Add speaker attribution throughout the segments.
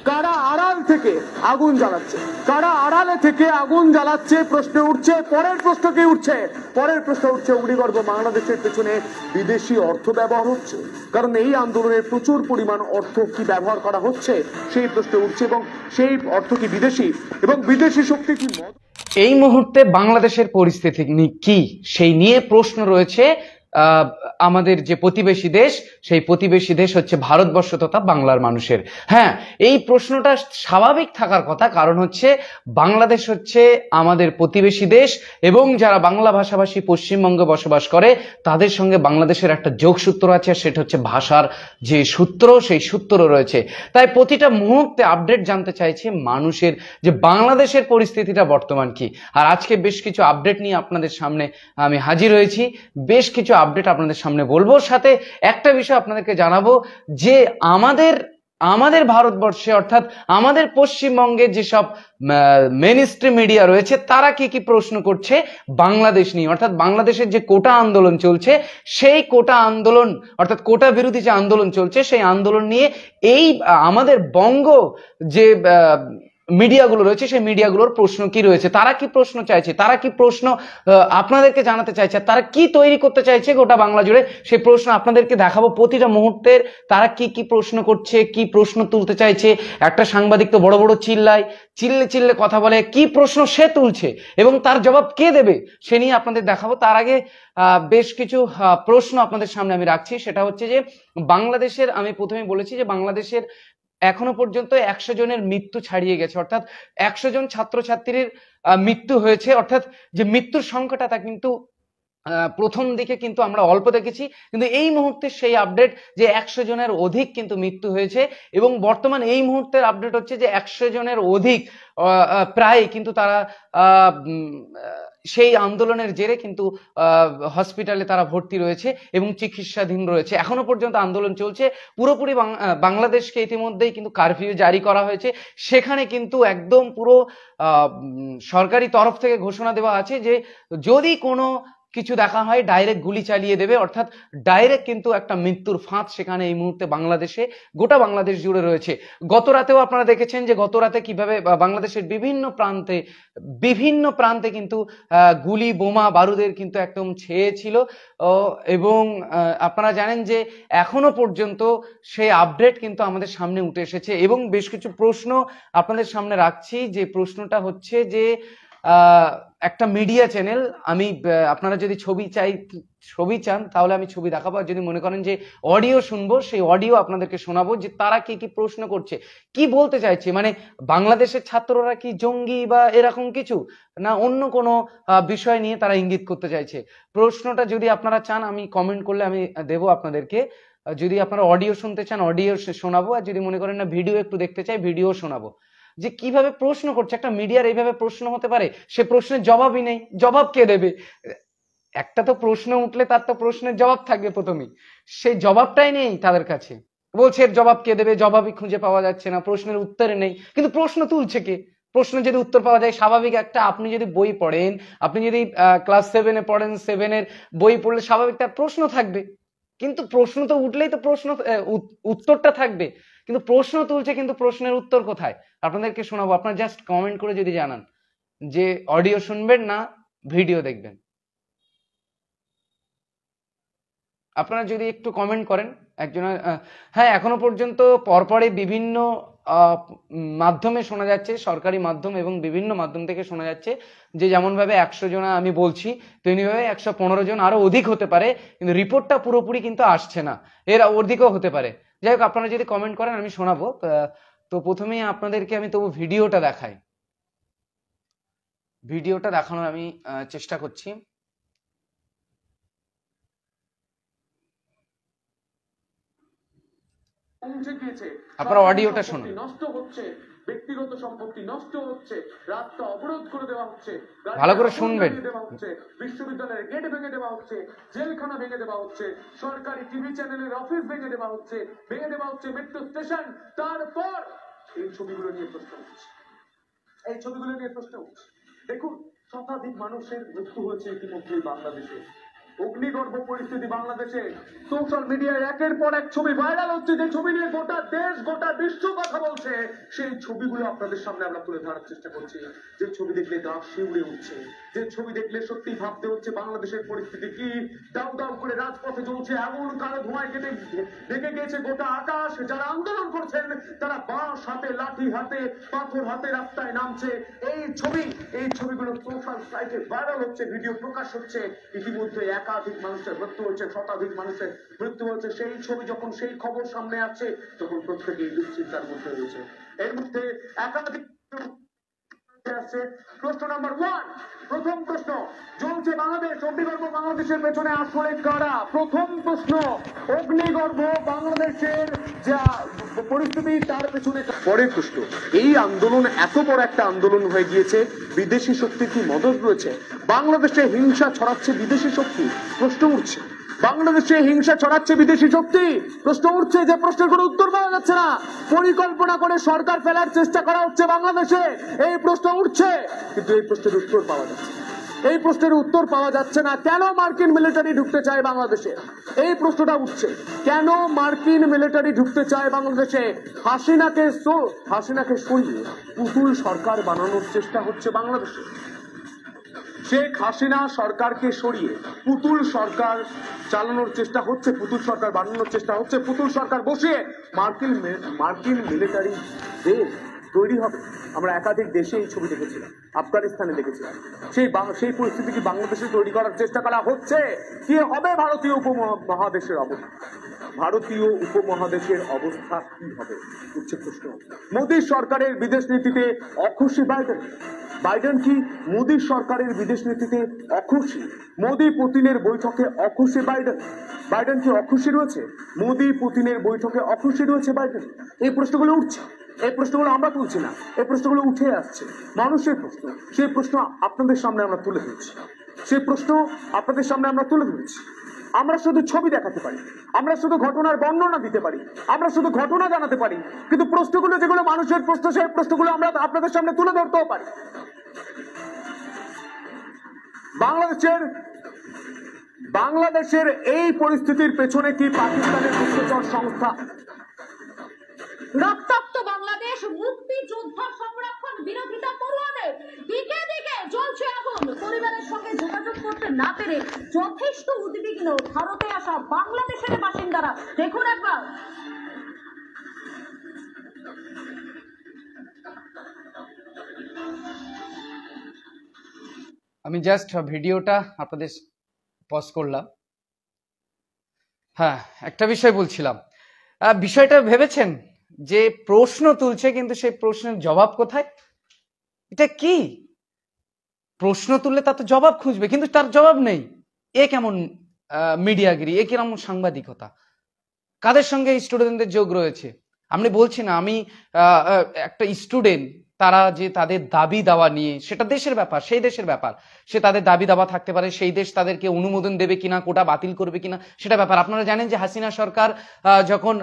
Speaker 1: কারা আড়াল থেকে আগুন জ্বালাচ্ছে, কারা আড়ালে থেকে আগুন জ্বালাচ্ছে প্রশ্ন উঠছে। পরের প্রশ্ন কি উঠছে? পরের প্রশ্ন উঠছে অগ্নিগর্ভ বাংলাদেশের পেছনে বিদেশি অর্থ ব্যবহার হচ্ছে, কারণ এই আন্দোলনে প্রচুর পরিমাণ অর্থ কি ব্যবহার করা হচ্ছে সেই প্রশ্ন উঠছে, এবং সেই অর্থ কি বিদেশি, এবং বিদেশি শক্তি কি
Speaker 2: এই মুহূর্তে বাংলাদেশের পরিস্থিতি কি সেই নিয়ে প্রশ্ন রয়েছে আমাদের যে প্রতিবেশী দেশ, সেই প্রতিবেশী দেশ হচ্ছে ভারতবর্ষ তথা বাংলার মানুষের। হ্যাঁ, এই প্রশ্নটা স্বাভাবিক থাকার কথা, কারণ হচ্ছে বাংলাদেশ হচ্ছে আমাদের প্রতিবেশী দেশ, এবং যারা বাংলা ভাষাভাষী পশ্চিমবঙ্গে বসবাস করে তাদের সঙ্গে বাংলাদেশের একটা যোগসূত্র আছে, সেটা হচ্ছে ভাষার যে সূত্র, সেই সূত্র রয়েছে। তাই প্রতিটা মুহূর্তে আপডেট জানতে চাইছে মানুষের যে বাংলাদেশের পরিস্থিতিটা বর্তমান কি। আর আজকে বেশ কিছু আপডেট নিয়ে আপনাদের সামনে আমি হাজির হয়েছি, বেশ কিছু আপডেট আপনাদের সামনে বলবো। সাথে একটা বিষয় আপনাদেরকে জানাবো যে আমাদের ভারতবর্ষে অর্থাৎ আমাদের পশ্চিমবঙ্গে যেসব মেইনস্ট্রিম মিডিয়া রয়েছে তারা কি কি প্রশ্ন করছে বাংলাদেশ নিয়ে, অর্থাৎ বাংলাদেশের যে কোটা আন্দোলন চলছে, সেই কোটা আন্দোলন অর্থাৎ কোটা বিরোধী যে আন্দোলন চলছে সেই আন্দোলন নিয়ে এই আমাদের বঙ্গ যে মিডিয়াগুলো রয়েছে সেই মিডিয়াগুলোর প্রশ্ন কি রয়েছে, তারা কি প্রশ্ন চাইছে, তারা কি প্রশ্ন আপনাদেরকে জানাতে চাইছে, তারা কি তৈরি করতে চাইছে গোটা বাংলা জুড়ে, সেই প্রশ্ন আপনাদেরকে দেখাবো প্রতিটা মুহূর্তের। তারা কি কি প্রশ্ন করছে, কি প্রশ্ন তুলতে চাইছে। একটা সাংবাদিক তো বড় বড় চিল্লে কথা বলে, কি প্রশ্ন সে তুলছে এবং তার জবাব কে দেবে সে নিয়ে আপনাদের দেখাবো। তার আগে বেশ কিছু প্রশ্ন আপনাদের সামনে আমি রাখছি। সেটা হচ্ছে যে বাংলাদেশের, আমি প্রথমেই বলেছি যে বাংলাদেশের এখনো পর্যন্ত 100 জনের মৃত্যু ছাড়িয়ে গেছে, অর্থাৎ 100 জন ছাত্রছাত্রীর মৃত্যু হয়েছে, অর্থাৎ যে মৃত্যুর সংখ্যাটা তা কিন্তু প্রথম দিকে কিন্তু আমরা অল্প দেখেছি, কিন্তু এই মুহূর্তে সেই আপডেট যে 100 জনের অধিক কিন্তু মৃত্যু হয়েছে, এবং বর্তমান এই মুহূর্তের আপডেট হচ্ছে যে 100 জনের অধিক প্রায় কিন্তু তারা সেই আন্দোলনের জেরে কিন্তু হসপিটালে তারা ভর্তি রয়েছে এবং চিকিৎসাধীন রয়েছে। এখনো পর্যন্ত আন্দোলন চলছে। পুরোপুরি বাংলাদেশকে ইতিমধ্যেই কিন্তু কারফিউ জারি করা হয়েছে। সেখানে কিন্তু একদম পুরো সরকারি তরফ থেকে ঘোষণা দেওয়া আছে যে যদি কোনো কিছু দেখা হয় ডাইরেক্ট গুলি চালিয়ে দেবে, অর্থাৎ ডাইরেক্ট কিন্তু একটা মৃত্যুর ফাঁদ সেখানে এই মুহূর্তে বাংলাদেশে, গোটা বাংলাদেশ জুড়ে রয়েছে। গত রাতেও আপনারা দেখেছেন যে গত রাতে কিভাবে বাংলাদেশের বিভিন্ন প্রান্তে কিন্তু গুলি বোমা বারুদের কিন্তু একদম ছেয়ে ছিল, এবং আপনারা জানেন যে এখনো পর্যন্ত সেই আপডেট কিন্তু আমাদের সামনে উঠে এসেছে, এবং বেশ কিছু প্রশ্ন আপনাদের সামনে রাখছি। যে প্রশ্নটা হচ্ছে যে একটা মিডিয়া চ্যানেল, আমি আপনারা যদি ছবি চান তাহলে আমি ছবি দেখাবো, আর যদি মনে করেন যে অডিও শুনবো সেই অডিও আপনাদেরকে শোনাবো যে তারা কি কি প্রশ্ন করছে, কি বলতে চাইছে। মানে বাংলাদেশের ছাত্ররা কি জঙ্গি বা এরকম কিছু, না অন্য কোনো বিষয় নিয়ে তারা ইঙ্গিত করতে চাইছে। প্রশ্নটা যদি আপনারা চান আমি কমেন্ট করলে আমি দেবো আপনাদেরকে, যদি আপনারা অডিও শুনতে চান অডিও শোনাবো, আর যদি মনে করেন না ভিডিও একটু দেখতে চাই ভিডিও শোনাবো। যে কিভাবে প্রশ্ন করছে, একটা মিডিয়ার এইভাবে প্রশ্ন হতে পারে, সে প্রশ্নের জবাবই নেই, জবাব কে দেবে? একটা তো প্রশ্ন উঠলে তার তো প্রশ্নের জবাব থাকবে প্রথমেই, সেই জবাবটাই নেই তাদের কাছে। বলছে এর জবাব কে দেবে, জবাবই খুঁজে পাওয়া যাচ্ছে না, প্রশ্নের উত্তরে নেই, কিন্তু প্রশ্ন তুলছে কে? প্রশ্ন যদি উত্তর পাওয়া যায় স্বাভাবিক, একটা আপনি যদি বই পড়েন, আপনি যদি ক্লাস 7-এ পড়েন, 7-এর বই পড়লে স্বাভাবিক তার প্রশ্ন থাকবে, কিন্তু প্রশ্ন তো উঠলেই তো প্রশ্ন উত্তরটা থাকবে, কিন্তু প্রশ্ন তুলছে কিন্তু প্রশ্নের উত্তর কোথায়? আপনাদেরকে শোনাবো, আপনারা জাস্ট কমেন্ট করে যদি জানান যে অডিও শুনবেন না ভিডিও দেখবেন। আপনারা যদি একটু কমেন্ট করেন একজনের। হ্যাঁ, এখনো পর্যন্ত পরপরই বিভিন্ন মাধ্যমে শোনা যাচ্ছে, সরকারি মাধ্যম এবং বিভিন্ন মাধ্যম থেকে শোনা যাচ্ছে যে যেমন ভাবে 100 জন আমি বলছি তেমনিভাবে 115 জন আরো অধিক হতে পারে, কিন্তু রিপোর্টটা পুরোপুরি কিন্তু আসছে না, এর অধিকও হতে পারে। যাই হোক, আপনারা যদি কমেন্ট করেন আমি শোনাবো। তো প্রথমেই আপনাদেরকে আমি তবু ভিডিওটা দেখাই, ভিডিওটা দেখানোর আমি চেষ্টা করছি।
Speaker 1: পৌঁছে গিয়েছে,
Speaker 2: আপনারা অডিওটা শুনুন।
Speaker 1: নষ্ট হচ্ছে, ব্যক্তিগত সম্পত্তি নষ্ট হচ্ছে, রাস্তা অবরোধ করে দেওয়া হচ্ছে,
Speaker 2: ভালো করে শুনবেন,
Speaker 1: দেওয়া হচ্ছে, বিশ্ববিদ্যালয়ের গেট ভেঙে দেওয়া হচ্ছে, জেলখানা ভেঙে দেওয়া হচ্ছে, সরকারি টিভি চ্যানেলের অফিস ভেঙে দেওয়া হচ্ছে, মেট্রো স্টেশন। তারপর এই ছবিগুলো নিয়ে প্রশ্ন উঠছে, দেখুন শতাধিক মানুষের মৃত্যু হয়েছে ইতিমধ্যেই বাংলাদেশে, অগ্নিগর্ভ পরিস্থিতি বাংলাদেশে। সোশ্যাল মিডিয়ায় একের পর এক ছবি ভাইরাল হচ্ছে, যে ছবি নিয়ে গোটা দেশ গোটা বিশ্ব কথা বলছে, সেই ছবিগুলো আপনাদের সামনে আমরা তুলে ধরার চেষ্টা করছি। যে ছবি দেখলে গা শিউরে উঠছে, যে ছবি দেখলে সত্যি ভাবতে হচ্ছে বাংলাদেশের পরিস্থিতি কি। দাউ দাউ করে রাজপথে চলছে আগুন, কালো ধোঁয়ায় কেটে ঢেকে গিয়েছে গোটা আকাশ। যারা আন্দোলন করছেন তারা বাঁশ হাতে, লাঠি হাতে, পাথর হাতে রাস্তায় নামছে। এই ছবিগুলো সোশ্যাল সাইটে ভাইরাল হচ্ছে, ভিডিও প্রকাশ হচ্ছে। ইতিমধ্যে একাধিক মানুষের মৃত্যু হচ্ছে, শতাধিক মানুষের মৃত্যু হচ্ছে। সেই ছবি যখন, সেই খবর সামনে আসছে, তখন প্রত্যেকেই দুশ্চিন্তার মধ্যে রয়েছে। এর মধ্যে একাধিক আসছে। প্রশ্ন নাম্বার 1, প্রথম প্রশ্ন, জ্বলছে বাংলাদেশ, অগ্নিগর্ভ বাংলাদেশের পেছনে আসলে কারা? প্রথম প্রশ্ন, অগ্নিগর্ভ বাংলাদেশের যা পরিস্থিতি তার পেছনে। পরের প্রশ্ন, এই আন্দোলন এত বড় একটা আন্দোলন হয়ে গিয়েছে, বিদেশি শক্তির কি মদত রয়েছে? বাংলাদেশে হিংসা ছড়াচ্ছে বিদেশি শক্তি, প্রশ্ন উঠছে। বাংলাদেশে হিংসা ছড়াচ্ছে বিদেশি শক্তি, প্রশ্ন উঠছে। যে প্রশ্নের কোনো উত্তর পাওয়া যাচ্ছে না। পরিকল্পনা করে সরকার ফেলার চেষ্টা করা হচ্ছে বাংলাদেশে, এই প্রশ্ন উঠছে, কিন্তু এই প্রশ্নের উত্তর পাওয়া যাচ্ছে না। এই প্রশ্নের উত্তর পাওয়া যাচ্ছে না। কেন মার্কিন মিলিটারি ঢুকতে চায় বাংলাদেশে, এই প্রশ্নটা উঠছে। কেন মার্কিন মিলিটারি ঢুকতে চায় বাংলাদেশে? হাসিনাকে সরিয়ে পুতুল সরকার বানানোর চেষ্টা হচ্ছে বাংলাদেশে। শেখ হাসিনা সরকারকে সরিয়ে পুতুল সরকার চালানোর চেষ্টা হচ্ছে, পুতুল সরকার বানানোর চেষ্টা হচ্ছে। পুতুল সরকার বসিয়ে মার্কিন মিলিটারি দেশ তৈরি হবে। আমরা একাধিক দেশে এই ছবি দেখেছিলাম, আফগানিস্তানে দেখেছিলাম। সেই পরিস্থিতি কি বাংলাদেশে তৈরি করার চেষ্টা করা হচ্ছে? কি হবে ভারতীয় উপমহাদেশের অবস্থা? ভারতীয় উপমহাদেশের অবস্থা কি হবে উচ্চ প্রশ্ন। মোদী সরকারের বিদেশ নীতিতে অখুশি বাইডেন। বাইডেন কি মোদী সরকারের বিদেশ নীতিতে অখুশি? মোদী পুতিনের বৈঠকে অখুশি বাইডেন। বাইডেন কি অখুশি রয়েছে? মোদী পুতিনের বৈঠকে অখুশি রয়েছে বাইডেন। এই প্রশ্নগুলো উঠছে, এই প্রশ্নগুলো আমরা তুলছি না, এই প্রশ্নগুলো উঠে আসছে। মানুষের প্রশ্ন, সেই প্রশ্ন আপনাদের সামনে আমরা তুলে ধরছি, সেই প্রশ্ন আপনাদের সামনে আমরা তুলে ধরছি। আমরা শুধু ছবি দেখাতে পারি, আমরা শুধু ঘটনার বর্ণনা দিতে পারি, আমরা শুধু ঘটনা জানাতে পারি, কিন্তু প্রশ্নগুলো যেগুলো মানুষের প্রশ্ন, সেই প্রশ্নগুলো আমরা আপনাদের সামনে তুলে ধরতেও পারি। বাংলাদেশের এই পরিস্থিতির পেছনে কি পাকিস্তানের গুপ্তচর সংস্থা?
Speaker 3: রক্তাক্ত বাংলাদেশ, মুক্তিযোদ্ধা সংরক্ষণ বিরোধিতা পড়ুয়াদের দিকে দিকে জ্বলছে আগুন। পরিবারের সঙ্গে যোগাযোগ করতে না পেরে যথেষ্ট উদ্বিগ্ন ভারতে আসা বাংলাদেশের বাসিন্দারা। দেখুন একবার।
Speaker 2: আমি জাস্ট ভিডিওটা আপনাদের পজ করলাম। হ্যাঁ, একটা বিষয় বলছিলাম। বিষয়টা ভেবেছেন যে প্রশ্ন তুলছে, কিন্তু সেই প্রশ্নের জবাব কোথায়? এটা কি? প্রশ্ন তুললে তার তো জবাব খুঁজবে, কিন্তু তার জবাব নেই। এ কেমন মিডিয়াগিরি, এ কেমন সাংবাদিকতা? কাদের সঙ্গে স্টুডেন্টদের যোগ রয়েছে? আমি বলছি না আমি একটা স্টুডেন্ট, তারা যে তাদের দাবি দাওয়া নিয়ে, সেটা দেশের ব্যাপার, সেই দেশের ব্যাপার। সে তাদের দাবি দাওয়া থাকতে পারে, সেই দেশ তাদেরকে অনুমোদন দেবে কিনা, কোটা বাতিল করবে কিনা, সেটা ব্যাপার। আপনারা জানেন যে হাসিনা সরকার যখন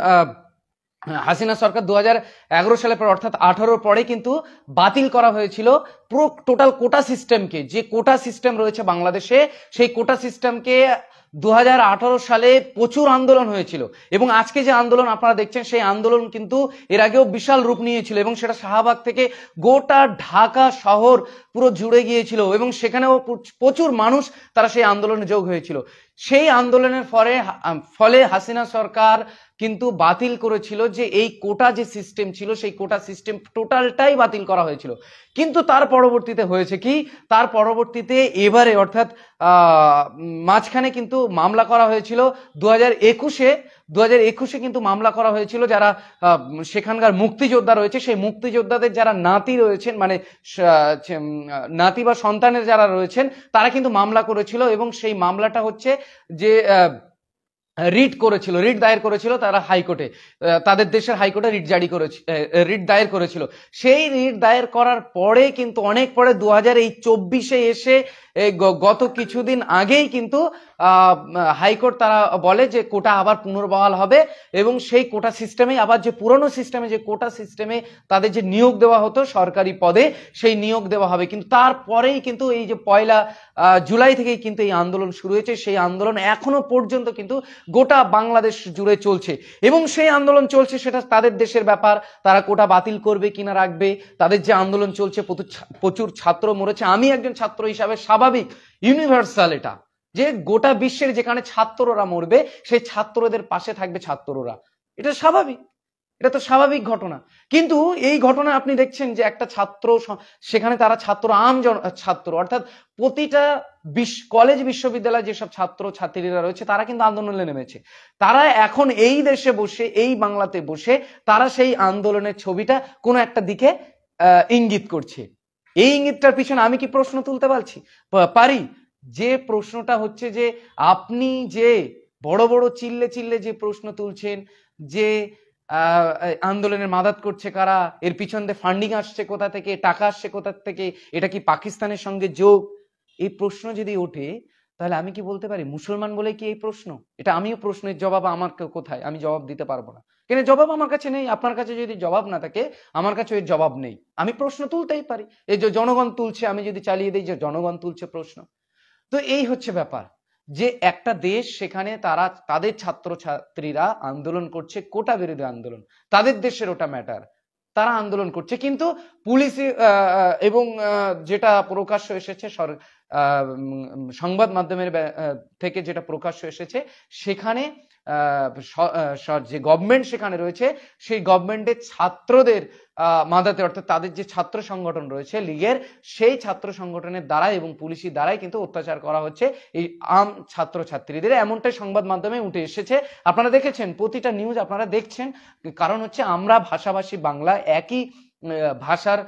Speaker 2: 2011 সালের পর, অর্থাৎ 18 পরে কিন্তু বাতিল করা হয়েছিল পুরো টোটাল কোটা সিস্টেমকে। যে কোটা সিস্টেম রয়েছে বাংলাদেশে, সেই কোটা সিস্টেমকে 2018 সালে প্রচুর আন্দোলন হয়েছিল। এবং আজকে যে আন্দোলন আপনারা দেখছেন, সেই আন্দোলন কিন্তু এর আগেও বিশাল রূপ নিয়েছিল, এবং সেটা শাহবাগ থেকে গোটা ঢাকা শহর পুরো জুড়ে গিয়েছিল, এবং সেখানেও প্রচুর মানুষ তারা সেই আন্দোলনে যোগ হয়েছিল। সেই আন্দোলনের ফলে হাসিনা সরকার কিন্তু বাতিল করেছিল যে এই কোটা যে সিস্টেম ছিল, সেই কোটা সিস্টেম টোটালটাই বাতিল করা হয়েছিল। কিন্তু তার পরবর্তীতে হয়েছে কি, তার পরবর্তীতে এবারে অর্থাৎ মাঝখানে কিন্তু মামলা করা হয়েছিল 2021-এ কিন্তু মামলা করা হয়েছিল। যারা সেখানকার মুক্তিযোদ্ধা রয়েছে, সেই মুক্তিযোদ্ধাদের যারা নাতি রয়েছেন, মানে নাতি বা সন্তানের যারা রয়েছেন, তারা কিন্তু মামলা করেছিল। এবং সেই মামলাটা হচ্ছে যে রিট দায়ের করেছিল তারা হাইকোর্টে, তাদের দেশের হাইকোর্টে রিট দায়ের করেছিল। সেই রিট দায়ের করার পরে কিন্তু অনেক পরে 2024-এ এসে গত কিছুদিন আগেই কিন্তু হাইকোর্ট তারা বলে যে কোটা আবার পুনর্বহাল হবে এবং সেই কোটা সিস্টেমে আবার যে পুরনো সিস্টেমে যে কোটা সিস্টেমে তাদের যে নিয়োগ দেওয়া হতো সরকারি পদে সেই নিয়োগ দেওয়া হবে। কিন্তু তারপরেই কিন্তু এই যে 1 জুলাই থেকেই কিন্তু এই আন্দোলন শুরু হয়েছে। সেই আন্দোলন এখনো পর্যন্ত কিন্তু গোটা বাংলাদেশ জুড়ে চলছে এবং সেই আন্দোলন চলছে, সেটা তাদের দেশের ব্যাপার, তারা কোটা বাতিল করবে কিনা রাখবে। তাদের যে আন্দোলন চলছে, প্রচুর ছাত্র মরেছে। আমি একজন ছাত্র হিসাবে স্বাভাবিক, ইউনিভার্সাল এটা, যে গোটা বিশ্বের যেখানে ছাত্ররা মরবে সেই ছাত্রদের পাশে থাকবে ছাত্ররা, এটা স্বাভাবিক, এটা তো স্বাভাবিক ঘটনা। কিন্তু এই ঘটনা আপনি দেখছেন যে একটা ছাত্র, সেখানে তারা ছাত্র, ছাত্র অর্থাৎ প্রতিটা কলেজ বিশ্ববিদ্যালয়ে যেসব ছাত্র ছাত্রীরা রয়েছে তারা কিন্তু আন্দোলনে নেমেছে। তারা এখন এই দেশে বসে, এই বাংলাতে বসে তারা সেই আন্দোলনের ছবিটা কোনো একটা দিকে ইঙ্গিত করছে। এই ইঙ্গিতটার পিছনে আমি কি প্রশ্ন তুলতে পারি? যে প্রশ্নটা হচ্ছে যে আপনি যে বড় বড় চিল্লে চিল্লে যে প্রশ্ন তুলছেন যে আন্দোলনের মাদাত করছে কারা, এর পিছন দিয়ে ফান্ডিং আসছে কোথা থেকে, টাকা আসছে কোথা থেকে, এটা কি পাকিস্তানের সঙ্গে যোগ, এই প্রশ্ন যদি ওঠে তাহলে আমি কি বলতে পারি মুসলমান বলে কি এই প্রশ্ন? এটা আমিও প্রশ্নের জবাব আমার কোথায়, আমি জবাব দিতে পারবো না, কেন জবাব আমার কাছে নেই। আপনার কাছে যদি জবাব না থাকে আমার কাছে এর জবাব নেই। আমি প্রশ্ন তুলতেই পারি, এই যে জনগণ তুলছে, আমি যদি চালিয়ে দিই যে জনগণ তুলছে প্রশ্ন। তো এই হচ্ছে ব্যাপার, যে একটা দেশ, সেখানে তারা তাদের ছাত্রছাত্রীরা আন্দোলন করছে, কোটা বিরোধী আন্দোলন, তাদের দেশের ওটা ম্যাটার, তারা আন্দোলন করছে। কিন্তু পুলিশ এবং যেটা প্রকাশ্য এসেছে সংবাদ মাধ্যমের থেকে যেটা প্রকাশ্য এসেছে, সেখানে যে গভর্নমেন্ট সেখানে রয়েছে, সেই গভর্নমেন্টের ছাত্রদের মাদাতে, অর্থাৎ তাদের যে ছাত্র সংগঠন রয়েছে লীগের, সেই ছাত্র সংগঠনের দ্বারা এবং পুলিশের দ্বারাই কিন্তু অত্যাচার করা হচ্ছে এই আম ছাত্রছাত্রীদের, এমনটাই সংবাদ মাধ্যমে উঠে এসেছে। আপনারা দেখেছেন, প্রতিটা নিউজ আপনারা দেখছেন। কারণ হচ্ছে আমরা ভাষাভাষী বাংলা, একই ভাষার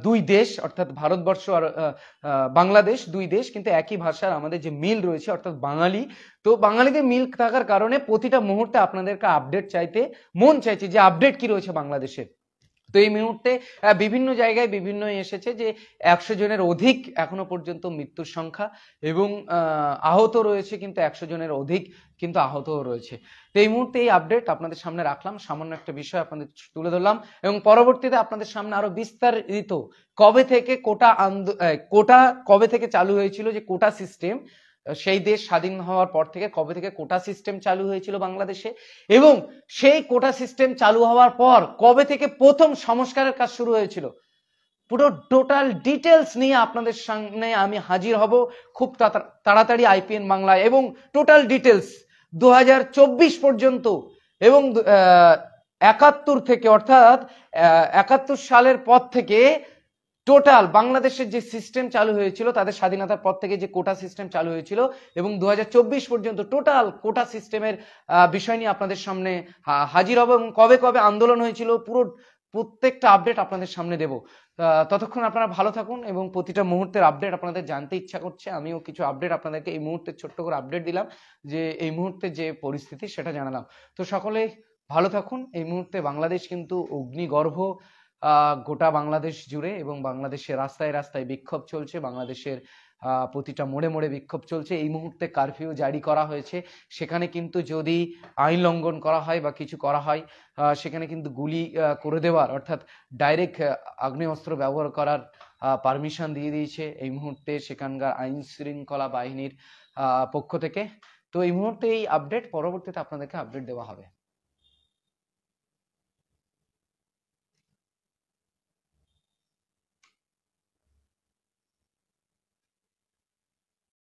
Speaker 2: দুই দেশ, অর্থাৎ ভারতবর্ষ আর বাংলাদেশ, দুই দেশ, কিন্তু একই ভাষার আমাদের যে মিল রয়েছে, অর্থাৎ বাঙালি। তো বাঙালিদের মিল থাকার কারণে প্রতিটা মুহূর্তে আপনাদেরকে আপডেট চাইতে মন চাইছে, যে আপডেট কি রয়েছে বাংলাদেশে। তো এই মুহূর্তে বিভিন্ন জায়গায় বিভিন্ন এসেছে যে 100 জনের অধিক এখনো পর্যন্ত মৃত্যুর সংখ্যা, এবং আহত রয়েছে কিন্তু 100 জনের অধিক কিন্তু আহতও রয়েছে। তো এই মুহূর্তে এই আপডেট আপনাদের সামনে রাখলাম, সামান্য একটা বিষয় আপনাদের তুলে ধরলাম, এবং পরবর্তীতে আপনাদের সামনে আরো বিস্তারিত কবে থেকে কোটা কবে থেকে চালু হয়েছিল, যে কোটা সিস্টেম, সেই দেশ স্বাধীন হওয়ার পর থেকে কবে থেকে কোটা সিস্টেম চালু হয়েছিল বাংলাদেশে, এবং সেই কোটা সিস্টেম চালু হওয়ার পর কবে থেকে প্রথম সংস্কারের কাজ শুরু হয়েছিল, পুরো টোটাল ডিটেলস নিয়ে আপনাদের সামনে আমি হাজির হব খুব তাড়াতাড়ি আইপিএন বাংলায়, এবং টোটাল ডিটেলস 2024 পর্যন্ত, এবং 71 থেকে, অর্থাৎ 71 সালের পর থেকে টোটাল বাংলাদেশের যে সিস্টেম চালু হয়েছিল, তাদের স্বাধীনতার পর থেকে যে কোটা সিস্টেম চালু হয়েছিল, এবং 2024 পর্যন্ত টোটাল কোটা সিস্টেমের বিষয় নিয়ে আপনাদের সামনে হাজির হব, এবং কবে কবে আন্দোলন হয়েছিল পুরো প্রত্যেকটা আপডেট আপনাদের সামনে দেব। ততক্ষণ আপনারা ভালো থাকুন, এবং প্রতিটা মুহূর্তের আপডেট আপনাদের জানতে ইচ্ছা করছে, আমিও কিছু আপডেট আপনাদেরকে এই মুহূর্তে ছোট্ট করে আপডেট দিলাম, যে এই মুহূর্তে যে পরিস্থিতি সেটা জানালাম। তো সকলে ভালো থাকুন। এই মুহূর্তে বাংলাদেশ কিন্তু অগ্নিগর্ভ, গোটা বাংলাদেশ জুড়ে, এবং বাংলাদেশের রাস্তায় রাস্তায় বিক্ষোভ চলছে, বাংলাদেশের প্রতিটা মোড়ে মোড়ে বিক্ষোভ চলছে। এই মুহূর্তে কারফিউ জারি করা হয়েছে, সেখানে কিন্তু যদি আইন লঙ্ঘন করা হয় বা কিছু করা হয়, সেখানে কিন্তু গুলি করে দেওয়ার, অর্থাৎ ডাইরেক্ট আগ্নেয়াস্ত্র ব্যবহার করার পারমিশন দিয়ে দিয়েছে এই মুহূর্তে সেখানকার আইন শৃঙ্খলা বাহিনীর পক্ষ থেকে। তো এই মুহূর্তে এই আপডেট, পরবর্তীতে আপনাদেরকে আপডেট দেওয়া হবে।